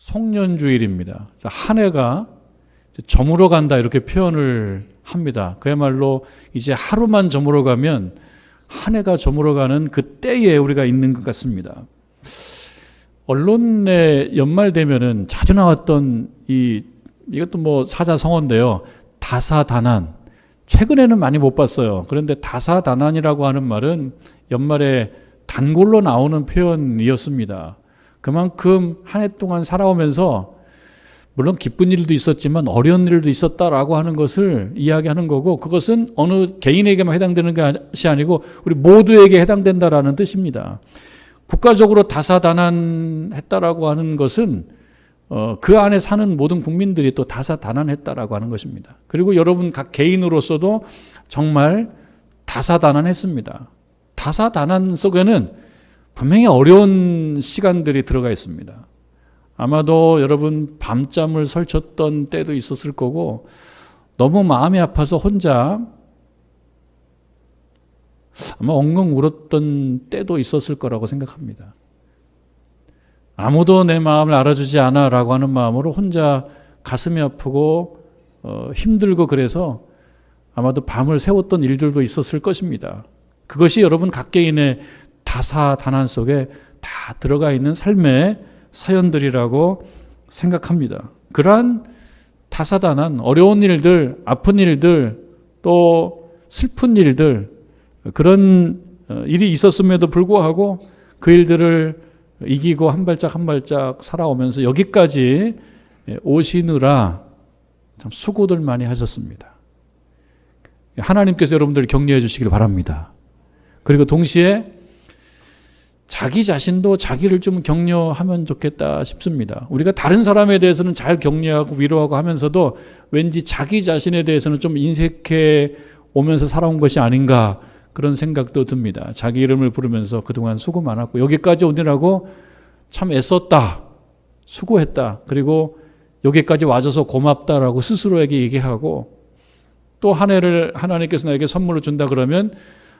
송년주일입니다. 한 해가 저물어 간다 이렇게 표현을 합니다. 그야말로 이제 하루만 저물어 가면 한 해가 저물어 가는 그 때에 우리가 있는 것 같습니다. 언론에 연말 되면은 자주 나왔던 이것도 뭐 사자성어인데요. 다사다난. 최근에는 많이 못 봤어요. 그런데 다사다난이라고 하는 말은 연말에 단골로 나오는 표현이었습니다. 그만큼 한 해 동안 살아오면서 물론 기쁜 일도 있었지만 어려운 일도 있었다라고 하는 것을 이야기하는 거고, 그것은 어느 개인에게만 해당되는 것이 아니고 우리 모두에게 해당된다라는 뜻입니다. 국가적으로 다사다난했다라고 하는 것은 그 안에 사는 모든 국민들이 또 다사다난했다라고 하는 것입니다. 그리고 여러분 각 개인으로서도 정말 다사다난했습니다. 다사다난 속에는 분명히 어려운 시간들이 들어가 있습니다. 아마도 여러분 밤잠을 설쳤던 때도 있었을 거고, 너무 마음이 아파서 혼자 아마 엉엉 울었던 때도 있었을 거라고 생각합니다. 아무도 내 마음을 알아주지 않아 라고 하는 마음으로 혼자 가슴이 아프고 힘들고, 그래서 아마도 밤을 새웠던 일들도 있었을 것입니다. 그것이 여러분 각 개인의 다사다난 속에 다 들어가 있는 삶의 사연들이라고 생각합니다. 그러한 다사다난, 어려운 일들, 아픈 일들, 또 슬픈 일들, 그런 일이 있었음에도 불구하고 그 일들을 이기고 한 발짝 한 발짝 살아오면서 여기까지 오시느라 참 수고들 많이 하셨습니다. 하나님께서 여러분들을 격려해 주시길 바랍니다. 그리고 동시에 자기 자신도 자기를 좀 격려하면 좋겠다 싶습니다. 우리가 다른 사람에 대해서는 잘 격려하고 위로하고 하면서도 왠지 자기 자신에 대해서는 좀 인색해 오면서 살아온 것이 아닌가, 그런 생각도 듭니다. 자기 이름을 부르면서 그동안 수고 많았고 여기까지 오느라고 참 애썼다, 수고했다, 그리고 여기까지 와줘서 고맙다라고 스스로에게 얘기하고, 또 한 해를 하나님께서 나에게 선물로 준다 그러면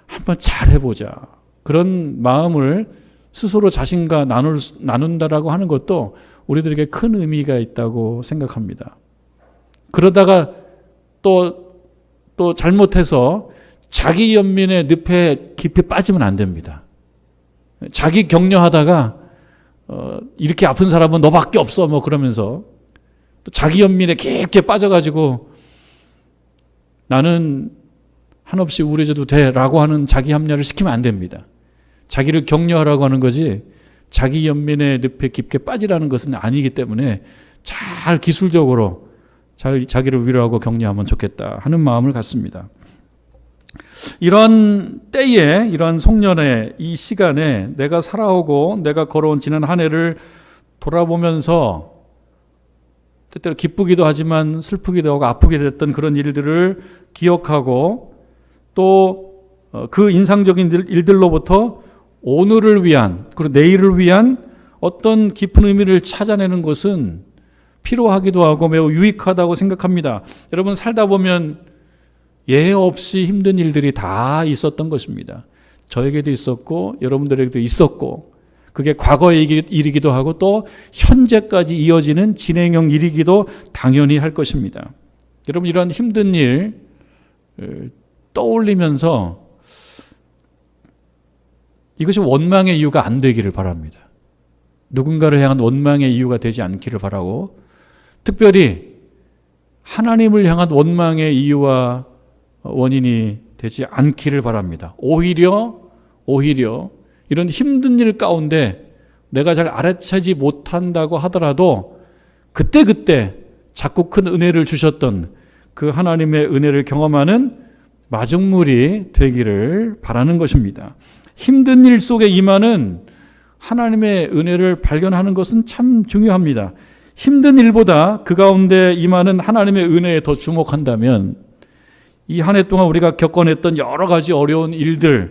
한번 잘해보자, 그런 마음을 스스로 자신과 나눈다라고 하는 것도 우리들에게 큰 의미가 있다고 생각합니다. 그러다가 또 잘못해서 자기 연민의 늪에 깊이 빠지면 안 됩니다. 자기 격려하다가 이렇게 아픈 사람은 너밖에 없어 뭐 그러면서 또 자기 연민에 깊게 빠져가지고 나는 한없이 우울해져도 돼라고 하는 자기 합리화를 시키면 안 됩니다. 자기를 격려하라고 하는 거지 자기 연민의 늪에 깊게 빠지라는 것은 아니기 때문에 잘 기술적으로 잘 자기를 위로하고 격려하면 좋겠다 하는 마음을 갖습니다. 이런 때에, 이런 송년회 이 시간에 내가 살아오고 내가 걸어온 지난 한 해를 돌아보면서 때때로 기쁘기도 하지만 슬프기도 하고 아프기도 했던 그런 일들을 기억하고, 또 그 인상적인 일들로부터 오늘을 위한, 그리고 내일을 위한 어떤 깊은 의미를 찾아내는 것은 필요하기도 하고 매우 유익하다고 생각합니다. 여러분 살다 보면 예외 없이 힘든 일들이 다 있었던 것입니다. 저에게도 있었고 여러분들에게도 있었고, 그게 과거의 일이기도 하고 또 현재까지 이어지는 진행형 일이기도 당연히 할 것입니다. 여러분 이런 힘든 일 떠올리면서 이것이 원망의 이유가 안 되기를 바랍니다. 누군가를 향한 원망의 이유가 되지 않기를 바라고, 특별히 하나님을 향한 원망의 이유와 원인이 되지 않기를 바랍니다. 오히려 이런 힘든 일 가운데 내가 잘 알아채지 못한다고 하더라도 그때 자꾸 큰 은혜를 주셨던 그 하나님의 은혜를 경험하는 마중물이 되기를 바라는 것입니다. 힘든 일 속에 임하는 하나님의 은혜를 발견하는 것은 참 중요합니다. 힘든 일보다 그 가운데 임하는 하나님의 은혜에 더 주목한다면 이 한 해 동안 우리가 겪어냈던 여러 가지 어려운 일들이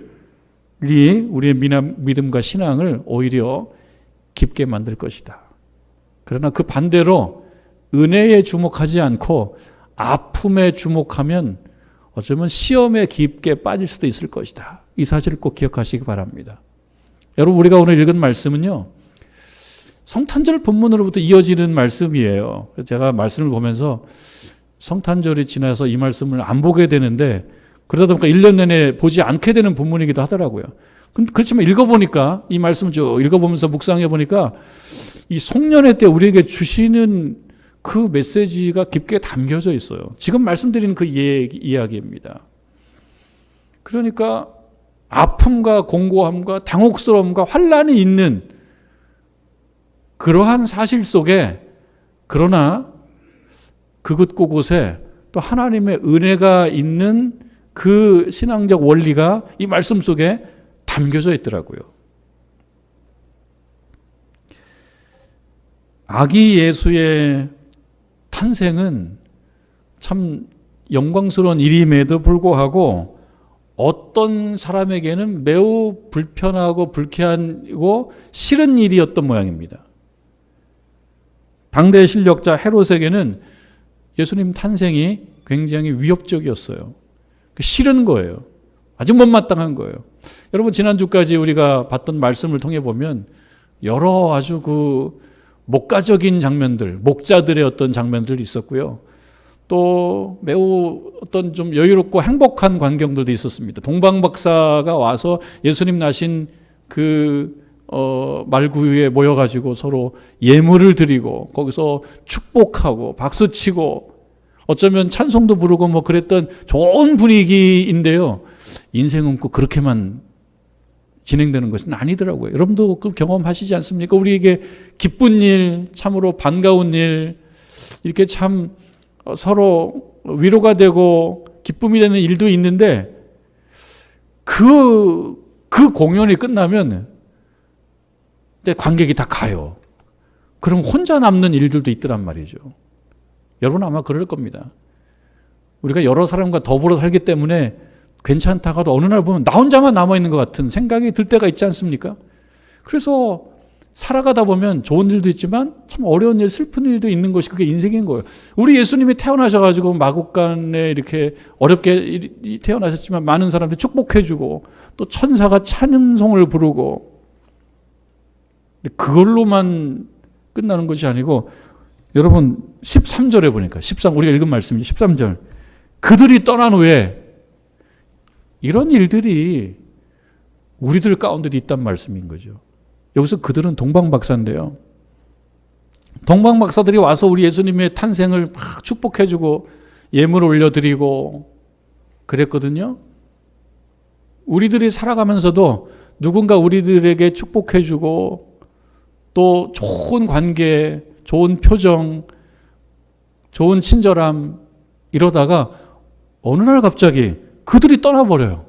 우리의 믿음과 신앙을 오히려 깊게 만들 것이다. 그러나 그 반대로 은혜에 주목하지 않고 아픔에 주목하면 어쩌면 시험에 깊게 빠질 수도 있을 것이다. 이 사실을 꼭 기억하시기 바랍니다. 여러분 우리가 오늘 읽은 말씀은요, 성탄절 본문으로부터 이어지는 말씀이에요. 제가 말씀을 보면서 성탄절이 지나서 이 말씀을 안 보게 되는데 그러다 보니까 1년 내내 보지 않게 되는 본문이기도 하더라고요. 그렇지만 읽어보니까 이 말씀을 쭉 읽어보면서 묵상해 보니까 이 송년회 때 우리에게 주시는 그 메시지가 깊게 담겨져 있어요. 지금 말씀드리는 그 이야기입니다. 그러니까 아픔과 공고함과 당혹스러움과 환란이 있는 그러한 사실 속에 그러나 그곳곳에 또 하나님의 은혜가 있는 그 신앙적 원리가 이 말씀 속에 담겨져 있더라고요. 아기 예수의 탄생은 참 영광스러운 일임에도 불구하고 어떤 사람에게는 매우 불편하고 불쾌하고 싫은 일이었던 모양입니다. 당대 실력자 헤롯에게는 예수님 탄생이 굉장히 위협적이었어요. 싫은 거예요. 아주 못마땅한 거예요. 여러분 지난주까지 우리가 봤던 말씀을 통해 보면 여러 아주 그 목가적인 장면들, 목자들의 어떤 장면들이 있었고요. 또 매우 어떤 좀 여유롭고 행복한 광경들도 있었습니다. 동방박사가 와서 예수님 나신 그 말구유에 모여가지고 서로 예물을 드리고 거기서 축복하고 박수치고 어쩌면 찬송도 부르고 뭐 그랬던 좋은 분위기인데요. 인생은 꼭 그렇게만 진행되는 것은 아니더라고요. 여러분도 그 경험하시지 않습니까? 우리에게 기쁜 일, 참으로 반가운 일, 이렇게 참 서로 위로가 되고 기쁨이 되는 일도 있는데 그 공연이 끝나면 관객이 다 가요. 그럼 혼자 남는 일들도 있더란 말이죠. 여러분 아마 그럴 겁니다. 우리가 여러 사람과 더불어 살기 때문에 괜찮다가도 어느 날 보면 나 혼자만 남아있는 것 같은 생각이 들 때가 있지 않습니까? 그래서 살아가다 보면 좋은 일도 있지만 참 어려운 일, 슬픈 일도 있는 것이 그게 인생인 거예요. 우리 예수님이 태어나셔가지고 마국간에 이렇게 어렵게 태어나셨지만 많은 사람들이 축복해주고 또 천사가 찬송을 부르고 그걸로만 끝나는 것이 아니고 여러분 13절에 보니까 우리가 읽은 말씀이 13절 그들이 떠난 후에 이런 일들이 우리들 가운데도 있단 말씀인 거죠. 여기서 그들은 동방박사인데요. 동방박사들이 와서 우리 예수님의 탄생을 막 축복해주고 예물을 올려드리고 그랬거든요. 우리들이 살아가면서도 누군가 우리들에게 축복해주고 또 좋은 관계, 좋은 표정, 좋은 친절함 이러다가 어느 날 갑자기 그들이 떠나버려요.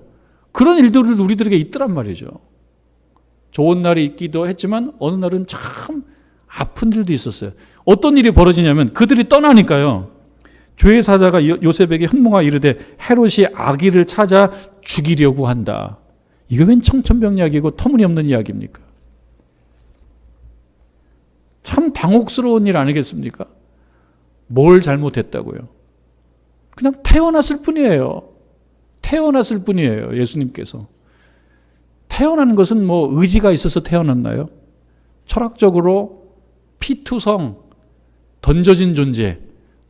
그런 일들이 우리들에게 있더란 말이죠. 좋은 날이 있기도 했지만 어느 날은 참 아픈 일도 있었어요. 어떤 일이 벌어지냐면 그들이 떠나니까요. 주의 사자가 요셉에게 현몽하 이르되 헤롯이 아기를 찾아 죽이려고 한다. 이거 웬 청천벽력이고 터무니없는 이야기입니까? 참 당혹스러운 일 아니겠습니까? 뭘 잘못했다고요? 그냥 태어났을 뿐이에요. 태어났을 뿐이에요. 예수님께서. 태어나는 것은 뭐 의지가 있어서 태어났나요? 철학적으로 피투성, 던져진 존재,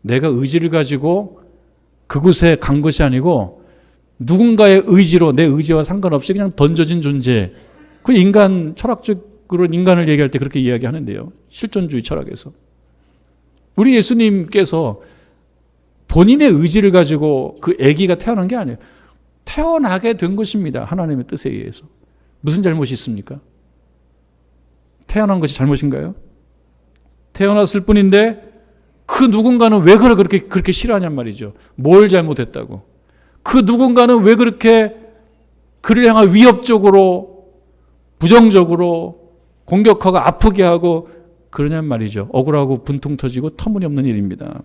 내가 의지를 가지고 그곳에 간 것이 아니고 누군가의 의지로 내 의지와 상관없이 그냥 던져진 존재. 그 인간, 철학적으로 인간을 얘기할 때 그렇게 이야기하는데요. 실존주의 철학에서. 우리 예수님께서 본인의 의지를 가지고 그 아기가 태어난 게 아니에요. 태어나게 된 것입니다. 하나님의 뜻에 의해서. 무슨 잘못이 있습니까? 태어난 것이 잘못인가요? 태어났을 뿐인데 그 누군가는 왜 그걸 그렇게 싫어하냔 말이죠. 뭘 잘못했다고. 그 누군가는 왜 그렇게 그를 향한 위협적으로 부정적으로 공격하고 아프게 하고 그러냔 말이죠. 억울하고 분통 터지고 터무니없는 일입니다.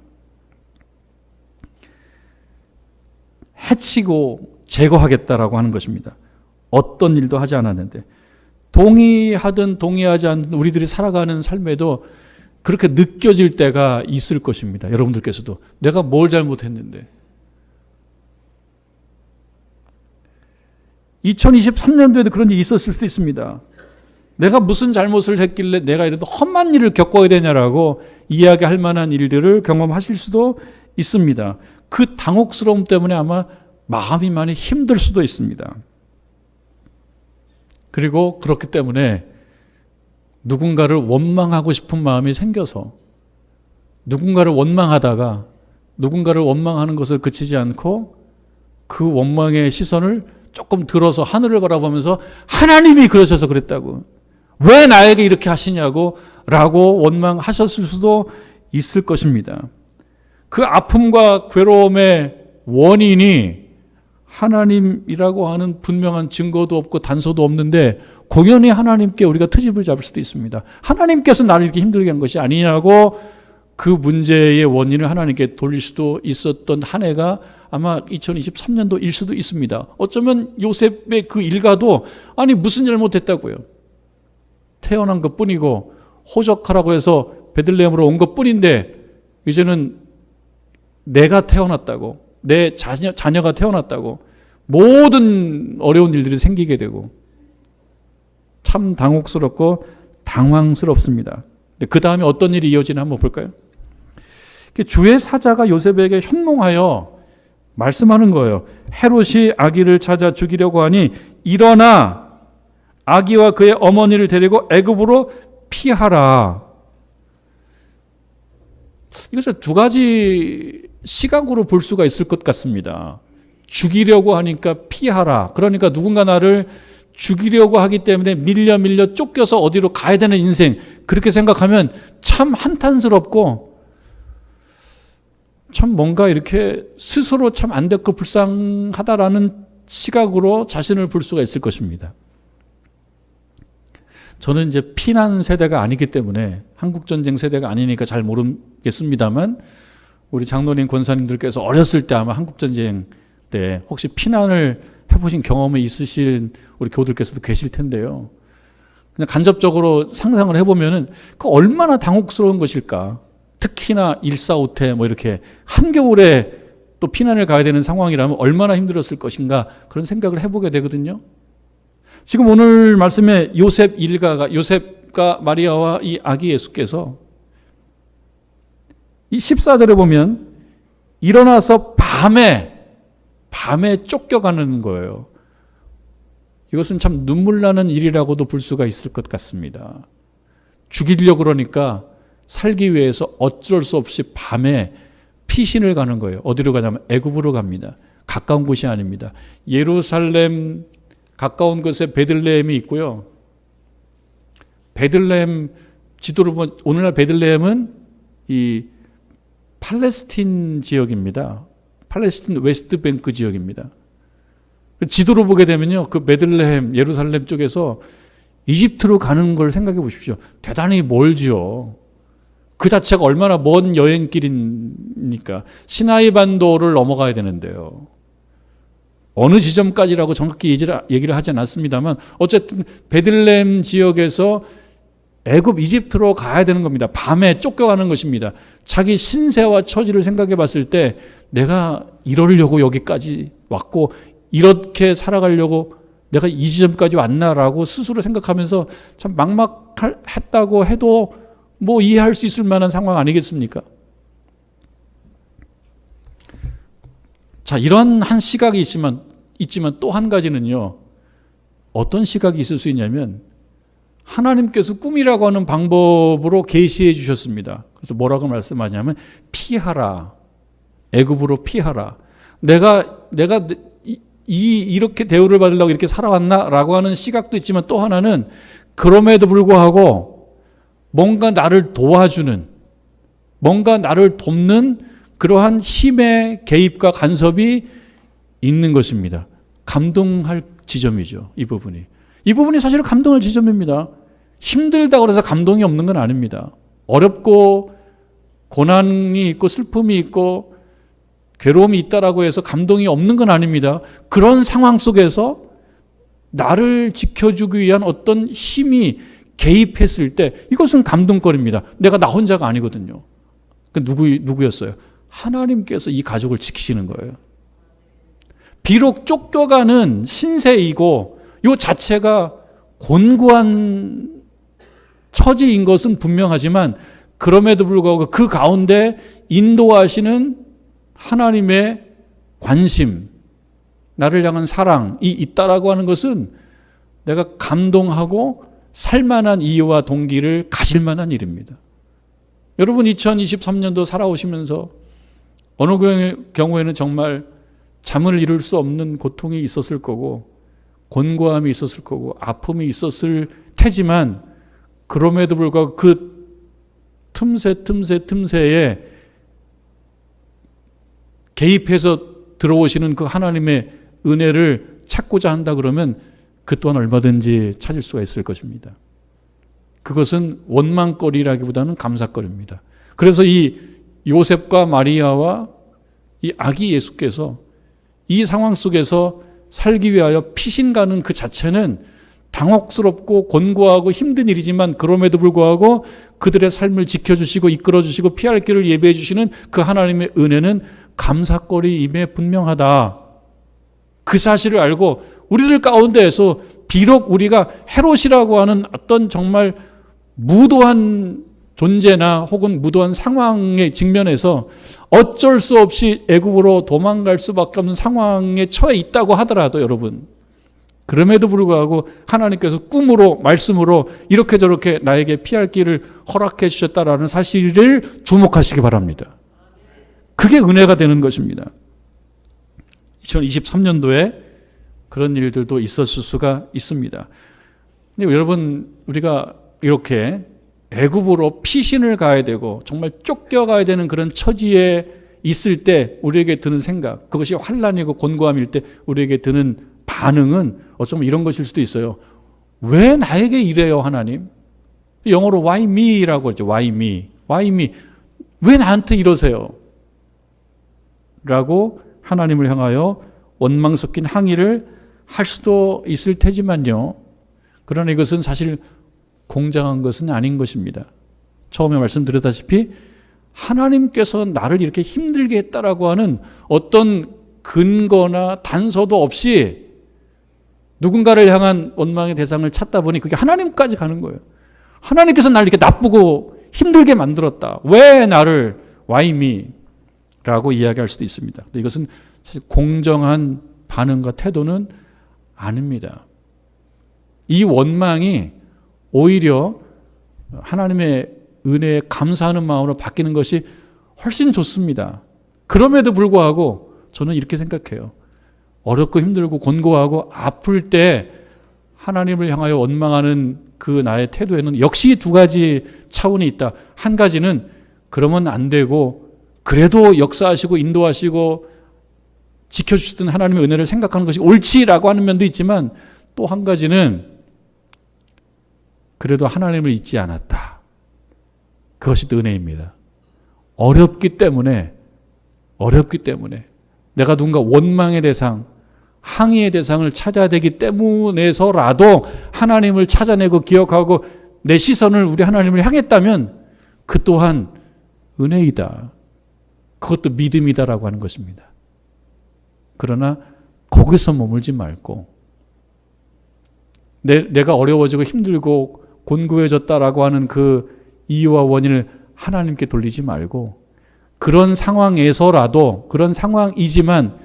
해치고 제거하겠다라고 하는 것입니다. 어떤 일도 하지 않았는데 동의하든 동의하지 않든 우리들이 살아가는 삶에도 그렇게 느껴질 때가 있을 것입니다. 여러분들께서도 내가 뭘 잘못했는데 2023년도에도 그런 일이 있었을 수도 있습니다. 내가 무슨 잘못을 했길래 내가 이런 험한 일을 겪어야 되냐라고 이야기할 만한 일들을 경험하실 수도 있습니다. 그 당혹스러움 때문에 아마 마음이 많이 힘들 수도 있습니다. 그리고 그렇기 때문에 누군가를 원망하고 싶은 마음이 생겨서 누군가를 원망하다가 누군가를 원망하는 것을 그치지 않고 그 원망의 시선을 조금 들어서 하늘을 바라보면서 하나님이 그러셔서 그랬다고, 왜 나에게 이렇게 하시냐고 라고 원망하셨을 수도 있을 것입니다. 그 아픔과 괴로움의 원인이 하나님이라고 하는 분명한 증거도 없고 단서도 없는데 공연히 하나님께 우리가 트집을 잡을 수도 있습니다. 하나님께서 나를 이렇게 힘들게 한 것이 아니냐고 그 문제의 원인을 하나님께 돌릴 수도 있었던 한 해가 아마 2023년도일 수도 있습니다. 어쩌면 요셉의 그 일가도 아니 무슨 잘못했다고요. 태어난 것뿐이고 호적하라고 해서 베들레헴으로 온 것뿐인데 이제는 내가 태어났다고, 내 자녀가 태어났다고 모든 어려운 일들이 생기게 되고 참 당혹스럽고 당황스럽습니다. 그 다음에 어떤 일이 이어지나 한번 볼까요? 주의 사자가 요셉에게 현몽하여 말씀하는 거예요. 헤롯이 아기를 찾아 죽이려고 하니 일어나 아기와 그의 어머니를 데리고 애굽으로 피하라. 이것을 두 가지 시각으로 볼 수가 있을 것 같습니다. 죽이려고 하니까 피하라. 그러니까 누군가 나를 죽이려고 하기 때문에 밀려 쫓겨서 어디로 가야 되는 인생, 그렇게 생각하면 참 한탄스럽고 참 뭔가 이렇게 스스로 참 안됐고 불쌍하다라는 시각으로 자신을 볼 수가 있을 것입니다. 저는 이제 피난 세대가 아니기 때문에 한국전쟁 세대가 아니니까 잘 모르겠습니다만 우리 장로님 권사님들께서 어렸을 때 아마 한국전쟁 때 혹시 피난을 해보신 경험이 있으신 우리 교우들께서도 계실 텐데요. 그냥 간접적으로 상상을 해보면은 그 얼마나 당혹스러운 것일까. 특히나 일사후퇴 뭐 이렇게 한겨울에 또 피난을 가야 되는 상황이라면 얼마나 힘들었을 것인가 그런 생각을 해보게 되거든요. 지금 오늘 말씀에 요셉 일가가, 요셉과 마리아와 이 아기 예수께서 이 14절에 보면 일어나서 밤에 쫓겨가는 거예요. 이것은 참 눈물 나는 일이라고도 볼 수가 있을 것 같습니다. 죽이려고 그러니까 살기 위해서 어쩔 수 없이 밤에 피신을 가는 거예요. 어디로 가냐면 애굽으로 갑니다. 가까운 곳이 아닙니다. 예루살렘 가까운 곳에 베들레헴이 있고요. 베들레헴 지도로 보면 오늘날 베들레헴은 이 팔레스틴 지역입니다. 팔레스틴 웨스트뱅크 지역입니다. 지도로 보게 되면요, 그 베들레헴, 예루살렘 쪽에서 이집트로 가는 걸 생각해 보십시오. 대단히 멀지요. 그 자체가 얼마나 먼 여행길입니까? 시나이 반도를 넘어가야 되는데요. 어느 지점까지라고 정확히 얘기를 하지 않았습니다만 어쨌든 베들레헴 지역에서 애굽 이집트로 가야 되는 겁니다. 밤에 쫓겨가는 것입니다. 자기 신세와 처지를 생각해 봤을 때 내가 이러려고 여기까지 왔고 이렇게 살아가려고 내가 이 지점까지 왔나라고 스스로 생각하면서 참 막막했다고 해도 뭐 이해할 수 있을 만한 상황 아니겠습니까? 자, 이런 한 시각이 있지만 또 한 가지는요, 어떤 시각이 있을 수 있냐면 하나님께서 꿈이라고 하는 방법으로 계시해 주셨습니다. 그래서 뭐라고 말씀하냐면 피하라, 애굽으로 피하라. 내가 이렇게 대우를 받으려고 이렇게 살아왔나라고 하는 시각도 있지만 또 하나는 그럼에도 불구하고 뭔가 나를 도와주는, 뭔가 나를 돕는 그러한 힘의 개입과 간섭이 있는 것입니다. 감동할 지점이죠. 이 부분이 사실은 감동할 지점입니다. 힘들다고 해서 감동이 없는 건 아닙니다. 어렵고 고난이 있고 슬픔이 있고 괴로움이 있다라고 해서 감동이 없는 건 아닙니다. 그런 상황 속에서 나를 지켜주기 위한 어떤 힘이 개입했을 때 이것은 감동거리입니다. 내가 나 혼자가 아니거든요. 누구였어요? 하나님께서 이 가족을 지키시는 거예요. 비록 쫓겨가는 신세이고 이 자체가 곤고한 처지인 것은 분명하지만 그럼에도 불구하고 그 가운데 인도하시는 하나님의 관심, 나를 향한 사랑이 있다라고 하는 것은 내가 감동하고 살만한 이유와 동기를 가질 만한 일입니다. 여러분 2023년도 살아오시면서 어느 경우에는 정말 잠을 이룰 수 없는 고통이 있었을 거고 곤고함이 있었을 거고 아픔이 있었을 테지만 그럼에도 불구하고 그 틈새에 개입해서 들어오시는 그 하나님의 은혜를 찾고자 한다 그러면 그 또한 얼마든지 찾을 수가 있을 것입니다. 그것은 원망거리라기보다는 감사거리입니다. 그래서 이 요셉과 마리아와 이 아기 예수께서 이 상황 속에서 살기 위하여 피신 가는 그 자체는 당혹스럽고 곤고하고 힘든 일이지만 그럼에도 불구하고 그들의 삶을 지켜주시고 이끌어주시고 피할 길을 예배해 주시는 그 하나님의 은혜는 감사거리임에 분명하다. 그 사실을 알고 우리들 가운데에서 비록 우리가 헤롯이라고 하는 어떤 정말 무도한 존재나 혹은 무도한 상황에 직면해서 어쩔 수 없이 애굽으로 도망갈 수밖에 없는 상황에 처해 있다고 하더라도 여러분, 그럼에도 불구하고 하나님께서 꿈으로 말씀으로 이렇게 저렇게 나에게 피할 길을 허락해 주셨다라는 사실을 주목하시기 바랍니다. 그게 은혜가 되는 것입니다. 2023년도에 그런 일들도 있었을 수가 있습니다. 근데 여러분, 우리가 이렇게 애굽으로 피신을 가야 되고 정말 쫓겨가야 되는 그런 처지에 있을 때 우리에게 드는 생각, 그것이 환난이고 곤고함일 때 우리에게 드는 반응은 어쩌면 이런 것일 수도 있어요. 왜 나에게 이래요, 하나님? 영어로 why me라고 하죠. why me? 왜 나한테 이러세요? 라고 하나님을 향하여 원망 섞인 항의를 할 수도 있을 테지만요. 그러나 이것은 사실 공정한 것은 아닌 것입니다. 처음에 말씀드렸다시피 하나님께서 나를 이렇게 힘들게 했다라고 하는 어떤 근거나 단서도 없이 누군가를 향한 원망의 대상을 찾다 보니 그게 하나님까지 가는 거예요. 하나님께서 나를 이렇게 나쁘고 힘들게 만들었다. 왜 나를 why me? 라고 이야기할 수도 있습니다. 이것은 사실 공정한 반응과 태도는 아닙니다. 이 원망이 오히려 하나님의 은혜에 감사하는 마음으로 바뀌는 것이 훨씬 좋습니다. 그럼에도 불구하고 저는 이렇게 생각해요. 어렵고 힘들고 곤고하고 아플 때 하나님을 향하여 원망하는 그 나의 태도에는 역시 두 가지 차원이 있다. 한 가지는 그러면 안 되고 그래도 역사하시고 인도하시고 지켜주셨던 하나님의 은혜를 생각하는 것이 옳지라고 하는 면도 있지만 또 한 가지는 그래도 하나님을 잊지 않았다. 그것이 또 은혜입니다. 어렵기 때문에 내가 누군가 원망의 대상, 항의의 대상을 찾아야 되기 때문에서라도 하나님을 찾아내고 기억하고 내 시선을 우리 하나님을 향했다면 그 또한 은혜이다. 그것도 믿음이다라고 하는 것입니다. 그러나 거기서 머물지 말고 내가 어려워지고 힘들고 곤고해졌다라고 하는 그 이유와 원인을 하나님께 돌리지 말고 그런 상황에서라도 그런 상황이지만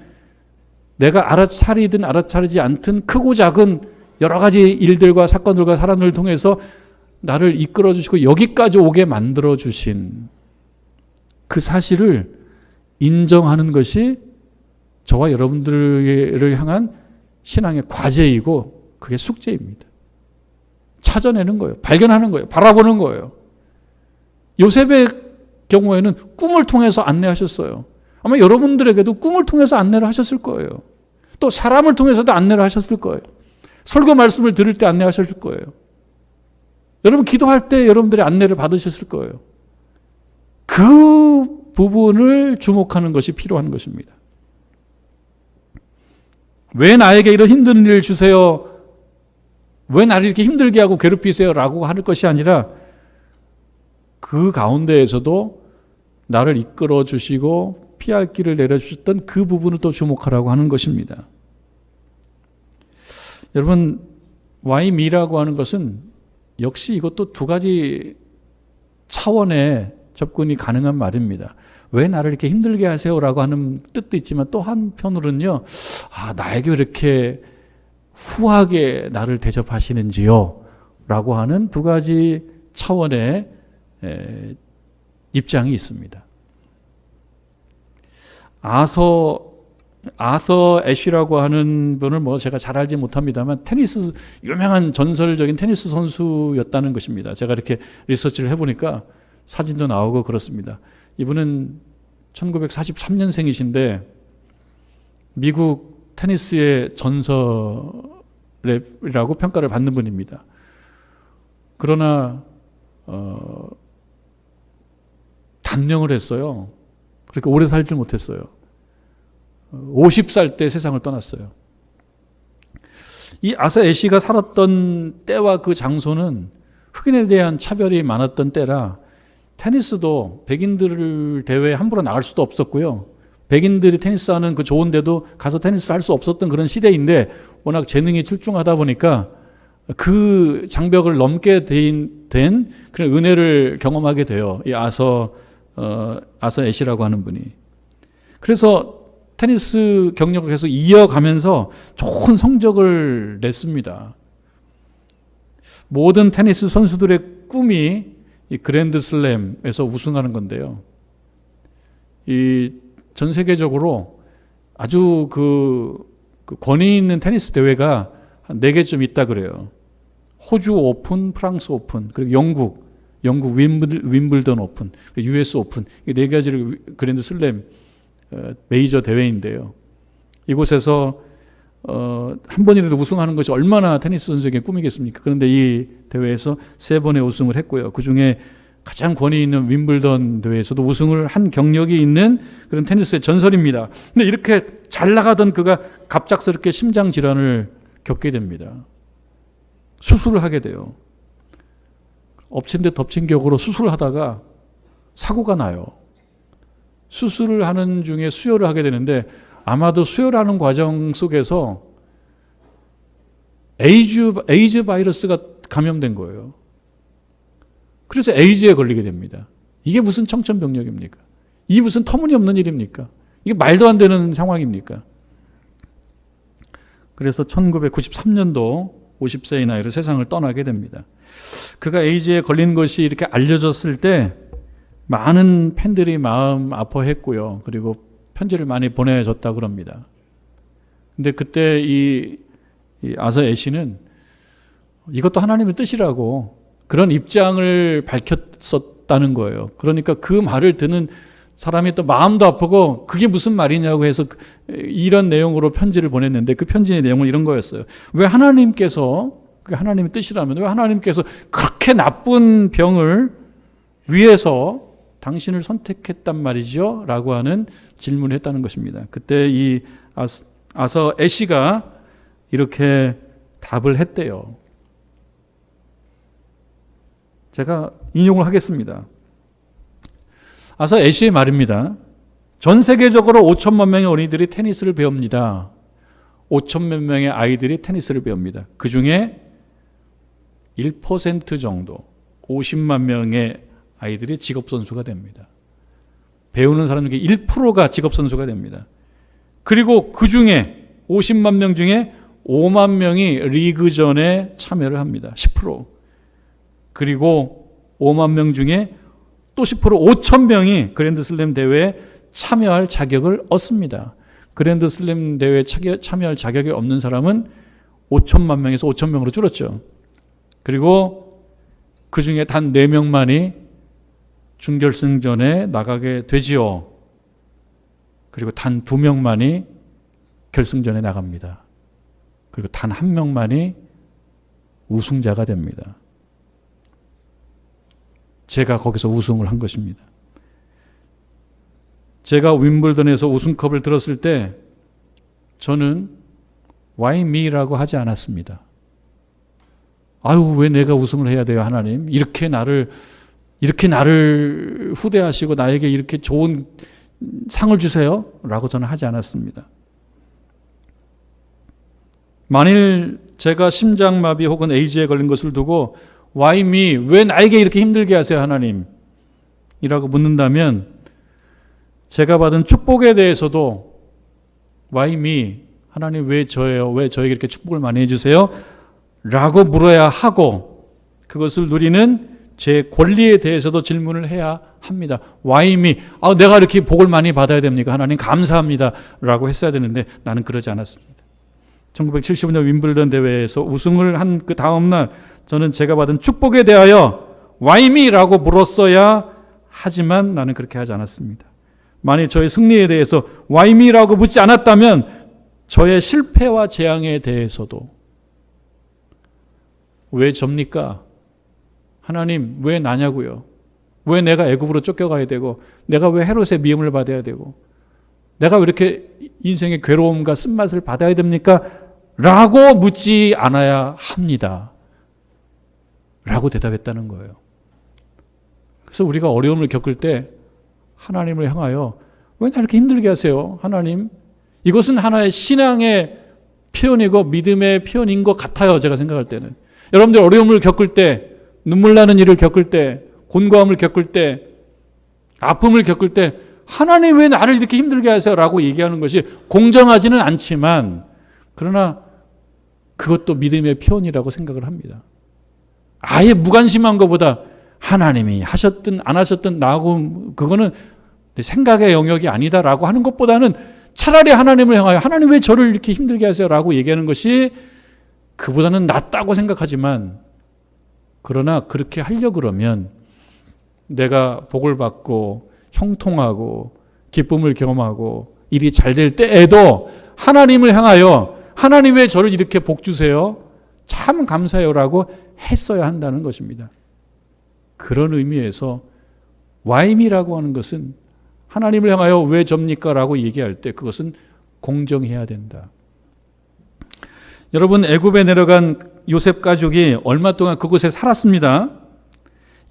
내가 알아차리든 알아차리지 않든 크고 작은 여러 가지 일들과 사건들과 사람들을 통해서 나를 이끌어 주시고 여기까지 오게 만들어 주신 그 사실을 인정하는 것이 저와 여러분들을 향한 신앙의 과제이고 그게 숙제입니다. 찾아내는 거예요. 발견하는 거예요. 바라보는 거예요. 요셉의 경우에는 꿈을 통해서 안내하셨어요. 아마 여러분들에게도 꿈을 통해서 안내를 하셨을 거예요. 또 사람을 통해서도 안내를 하셨을 거예요. 설교 말씀을 들을 때 안내하셨을 거예요. 여러분 기도할 때 여러분들의 안내를 받으셨을 거예요. 그 부분을 주목하는 것이 필요한 것입니다. 왜 나에게 이런 힘든 일을 주세요? 왜 나를 이렇게 힘들게 하고 괴롭히세요? 라고 할 것이 아니라 그 가운데에서도 나를 이끌어 주시고 피할 길을 내려주셨던 그 부분을 또 주목하라고 하는 것입니다. 여러분, Why me라고 하는 것은 역시 이것도 두 가지 차원의 접근이 가능한 말입니다. 왜 나를 이렇게 힘들게 하세요라고 하는 뜻도 있지만 또 한편으로는요, 나에게 왜 이렇게 후하게 나를 대접하시는지요? 라고 하는 두 가지 차원의 입장이 있습니다. 아서 애쉬라고 하는 분을 제가 잘 알지 못합니다만 유명한 전설적인 테니스 선수였다는 것입니다. 제가 이렇게 리서치를 해보니까 사진도 나오고 그렇습니다. 이분은 1943년생이신데 미국 테니스의 전설이라고 평가를 받는 분입니다. 그러나 단명을 했어요. 그러니까 오래 살지 못했어요. 50살 때 세상을 떠났어요. 이 아서 애쉬가 살았던 때와 그 장소는 흑인에 대한 차별이 많았던 때라 테니스도 백인들 대회에 함부로 나갈 수도 없었고요. 백인들이 테니스하는 그 좋은 데도 가서 테니스 할 수 없었던 그런 시대인데 워낙 재능이 출중하다 보니까 그 장벽을 넘게 된 그런 은혜를 경험하게 돼요. 이 아서 애쉬라고 하는 분이. 그래서 테니스 경력을 계속 이어가면서 좋은 성적을 냈습니다. 모든 테니스 선수들의 꿈이 이 그랜드슬램에서 우승하는 건데요. 전 세계적으로 아주 그 권위 있는 테니스 대회가 한 4개쯤 있다 그래요. 호주 오픈, 프랑스 오픈, 그리고 영국 윈블던 오픈, US 오픈, 이 4가지를 그랜드슬램 메이저 대회인데요. 이곳에서 한 번이라도 우승하는 것이 얼마나 테니스 선수에게 꿈이겠습니까? 그런데 이 대회에서 3번의 우승을 했고요. 그중에 가장 권위 있는 윈블던 대회에서도 우승을 한 경력이 있는 그런 테니스의 전설입니다. 근데 이렇게 잘 나가던 그가 갑작스럽게 심장 질환을 겪게 됩니다. 수술을 하게 돼요. 엎친 데 덮친 격으로 수술을 하다가 사고가 나요. 수술을 하는 중에 수혈을 하게 되는데 아마도 수혈하는 과정 속에서 에이즈 바이러스가 감염된 거예요. 그래서 에이즈에 걸리게 됩니다. 이게 무슨 청천벽력입니까? 이게 무슨 터무니없는 일입니까? 이게 말도 안 되는 상황입니까? 그래서 1993년도 50세의 나이로 세상을 떠나게 됩니다. 그가 에이즈에 걸린 것이 이렇게 알려졌을 때 많은 팬들이 마음 아파했고요. 그리고 편지를 많이 보내줬다고 합니다. 근데 그때 이 아서 애쉬는 이것도 하나님의 뜻이라고 그런 입장을 밝혔었다는 거예요. 그러니까 그 말을 듣는 사람이 또 마음도 아프고 그게 무슨 말이냐고 해서 이런 내용으로 편지를 보냈는데 그 편지의 내용은 이런 거였어요. 왜 하나님께서, 그게 하나님의 뜻이라면 왜 하나님께서 그렇게 나쁜 병을 위해서 당신을 선택했단 말이죠? 라고 하는 질문을 했다는 것입니다. 그때 이 아서 애쉬가 이렇게 답을 했대요. 제가 인용을 하겠습니다. 아서 애쉬의 말입니다. 전 세계적으로 5천만 명의 어린이들이 테니스를 배웁니다. 5천만 명의 아이들이 테니스를 배웁니다. 그 중에 1% 정도, 50만 명의 아이들이 직업선수가 됩니다. 배우는 사람 중에 1%가 직업선수가 됩니다. 그리고 그 중에 50만 명 중에 5만 명이 리그전에 참여를 합니다. 10%. 그리고 5만 명 중에 또 10%, 5천 명이 그랜드슬램 대회에 참여할 자격을 얻습니다. 그랜드슬램 대회에 참여할 자격이 없는 사람은 5천만 명에서 5천 명으로 줄었죠. 그리고 그 중에 단 4명만이 준결승전에 나가게 되지요. 그리고 단 2명만이 결승전에 나갑니다. 그리고 단 1명만이 우승자가 됩니다. 제가 거기서 우승을 한 것입니다. 제가 윈블던에서 우승컵을 들었을 때 저는 Why me라고 하지 않았습니다. 아유, 왜 내가 우승을 해야 돼요, 하나님? 이렇게 나를 후대하시고 나에게 이렇게 좋은 상을 주세요? 라고 저는 하지 않았습니다. 만일 제가 심장마비 혹은 에이즈에 걸린 것을 두고 Why me? 왜 나에게 이렇게 힘들게 하세요, 하나님? 이라고 묻는다면 제가 받은 축복에 대해서도 Why me? 하나님 왜 저예요? 왜 저에게 이렇게 축복을 많이 해주세요? 라고 물어야 하고 그것을 누리는 제 권리에 대해서도 질문을 해야 합니다. Why me? 내가 이렇게 복을 많이 받아야 됩니까? 하나님 감사합니다. 라고 했어야 되는데 나는 그러지 않았습니다. 1975년 윈블던 대회에서 우승을 한 그 다음날 저는 제가 받은 축복에 대하여 Why me? 라고 물었어야 하지만 나는 그렇게 하지 않았습니다. 만약 저의 승리에 대해서 Why me? 라고 묻지 않았다면 저의 실패와 재앙에 대해서도 왜 접니까? 하나님 왜 나냐고요? 왜 내가 애굽으로 쫓겨가야 되고 내가 왜 헤롯의 미움을 받아야 되고 내가 왜 이렇게 인생의 괴로움과 쓴맛을 받아야 됩니까? 라고 묻지 않아야 합니다. 라고 대답했다는 거예요. 그래서 우리가 어려움을 겪을 때 하나님을 향하여 왜 나 이렇게 힘들게 하세요? 하나님, 이것은 하나의 신앙의 표현이고 믿음의 표현인 것 같아요. 제가 생각할 때는. 여러분들 어려움을 겪을 때, 눈물 나는 일을 겪을 때, 곤고함을 겪을 때, 아픔을 겪을 때 하나님 왜 나를 이렇게 힘들게 하세요? 라고 얘기하는 것이 공정하지는 않지만 그러나 그것도 믿음의 표현이라고 생각을 합니다. 아예 무관심한 것보다 하나님이 하셨든 안 하셨든 나하고 그거는 내 생각의 영역이 아니다라고 하는 것보다는 차라리 하나님을 향하여 하나님 왜 저를 이렇게 힘들게 하세요? 라고 얘기하는 것이 그보다는 낫다고 생각하지만 그러나 그렇게 하려고 그러면 내가 복을 받고 형통하고 기쁨을 경험하고 일이 잘 될 때에도 하나님을 향하여 하나님 왜 저를 이렇게 복 주세요? 참 감사해요라고 했어야 한다는 것입니다. 그런 의미에서 Why me라고 하는 것은 하나님을 향하여 왜 접니까? 라고 얘기할 때 그것은 공정해야 된다. 여러분 애굽에 내려간 요셉 가족이 얼마 동안 그곳에 살았습니다.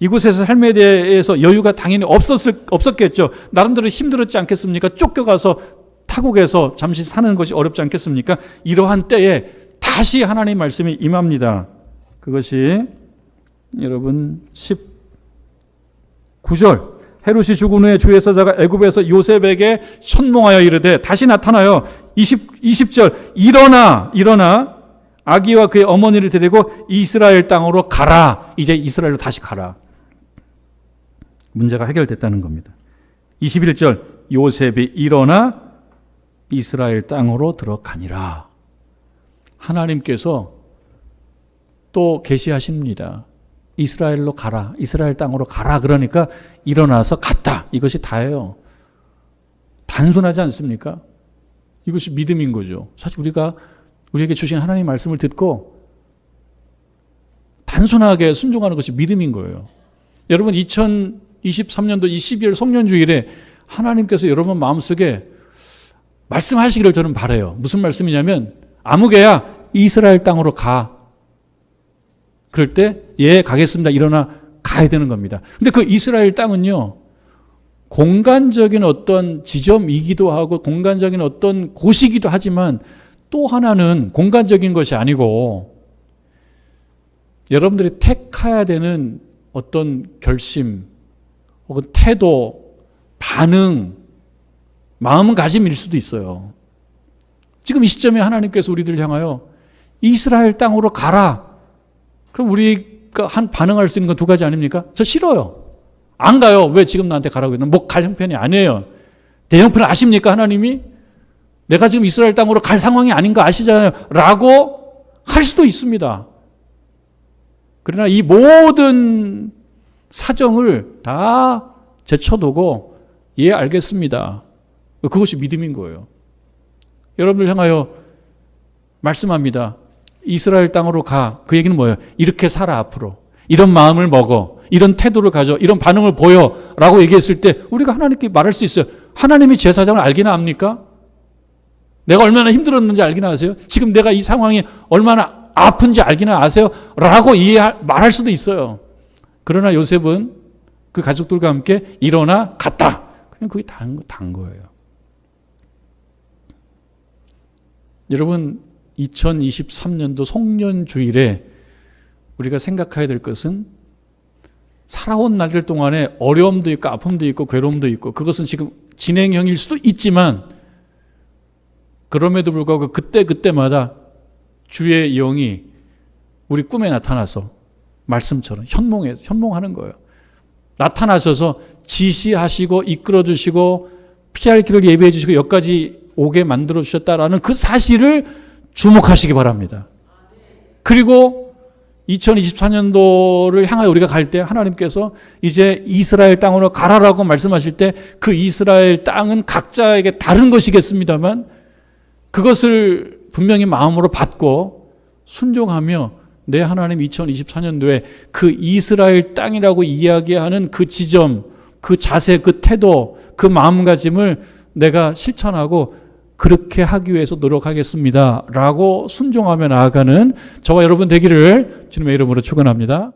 이곳에서 삶에 대해서 여유가 당연히 없었겠죠. 나름대로 힘들었지 않겠습니까? 쫓겨가서 타국에서 잠시 사는 것이 어렵지 않겠습니까? 이러한 때에 다시 하나님 말씀이 임합니다. 그것이 여러분 19절 헤롯이 죽은 후에 주의 사자가 애굽에서 요셉에게 현몽하여 이르되 다시 나타나요. 20절 일어나 아기와 그의 어머니를 데리고 이스라엘 땅으로 가라. 이제 이스라엘로 다시 가라. 문제가 해결됐다는 겁니다. 21절 요셉이 일어나 이스라엘 땅으로 들어가니라. 하나님께서 또 계시하십니다. 이스라엘로 가라. 이스라엘 땅으로 가라. 그러니까 일어나서 갔다. 이것이 다예요. 단순하지 않습니까? 이것이 믿음인 거죠. 사실 우리에게 주신 하나님의 말씀을 듣고 단순하게 순종하는 것이 믿음인 거예요. 여러분 2023년도 이 12월 송년주일에 하나님께서 여러분 마음속에 말씀하시기를 저는 바라요. 무슨 말씀이냐면 아무개야 이스라엘 땅으로 가. 그럴 때 예 가겠습니다. 일어나 가야 되는 겁니다. 근데 그 이스라엘 땅은요 공간적인 어떤 지점이기도 하고 공간적인 어떤 곳이기도 하지만 또 하나는 공간적인 것이 아니고 여러분들이 택해야 되는 어떤 결심 혹은 태도, 반응, 마음가짐일 수도 있어요. 지금 이 시점에 하나님께서 우리들 향하여 이스라엘 땅으로 가라. 그럼 우리가 한 반응할 수 있는 건 두 가지 아닙니까? 저 싫어요. 안 가요. 왜 지금 나한테 가라고 했나? 갈 형편이 아니에요. 내 형편을 아십니까? 하나님이? 내가 지금 이스라엘 땅으로 갈 상황이 아닌 거 아시잖아요. 라고 할 수도 있습니다. 그러나 이 모든 사정을 다 제쳐두고 예 알겠습니다. 그것이 믿음인 거예요. 여러분을 향하여 말씀합니다. 이스라엘 땅으로 가. 그 얘기는 뭐예요? 이렇게 살아 앞으로. 이런 마음을 먹어. 이런 태도를 가져. 이런 반응을 보여. 라고 얘기했을 때 우리가 하나님께 말할 수 있어요. 하나님이 제 사정을 알기나 합니까? 내가 얼마나 힘들었는지 알기나 아세요? 지금 내가 이 상황이 얼마나 아픈지 알기나 아세요? 라고 말할 수도 있어요. 그러나 요셉은 그 가족들과 함께 일어나 갔다. 그냥 그게 단 거예요. 여러분 2023년도 송년주일에 우리가 생각해야 될 것은 살아온 날들 동안에 어려움도 있고 아픔도 있고 괴로움도 있고 그것은 지금 진행형일 수도 있지만 그럼에도 불구하고 그때마다 주의 영이 우리 꿈에 나타나서 말씀처럼 현몽하는 거예요. 나타나셔서 지시하시고 이끌어주시고 피할 길을 예비해 주시고 여기까지 오게 만들어 주셨다라는 그 사실을 주목하시기 바랍니다. 그리고 2024년도를 향하여 우리가 갈 때 하나님께서 이제 이스라엘 땅으로 가라라고 말씀하실 때 그 이스라엘 땅은 각자에게 다른 것이겠습니다만 그것을 분명히 마음으로 받고 순종하며 내 하나님 2024년도에 그 이스라엘 땅이라고 이야기하는 그 지점, 그 자세, 그 태도, 그 마음가짐을 내가 실천하고 그렇게 하기 위해서 노력하겠습니다 라고 순종하며 나아가는 저와 여러분 되기를 주님의 이름으로 축원합니다.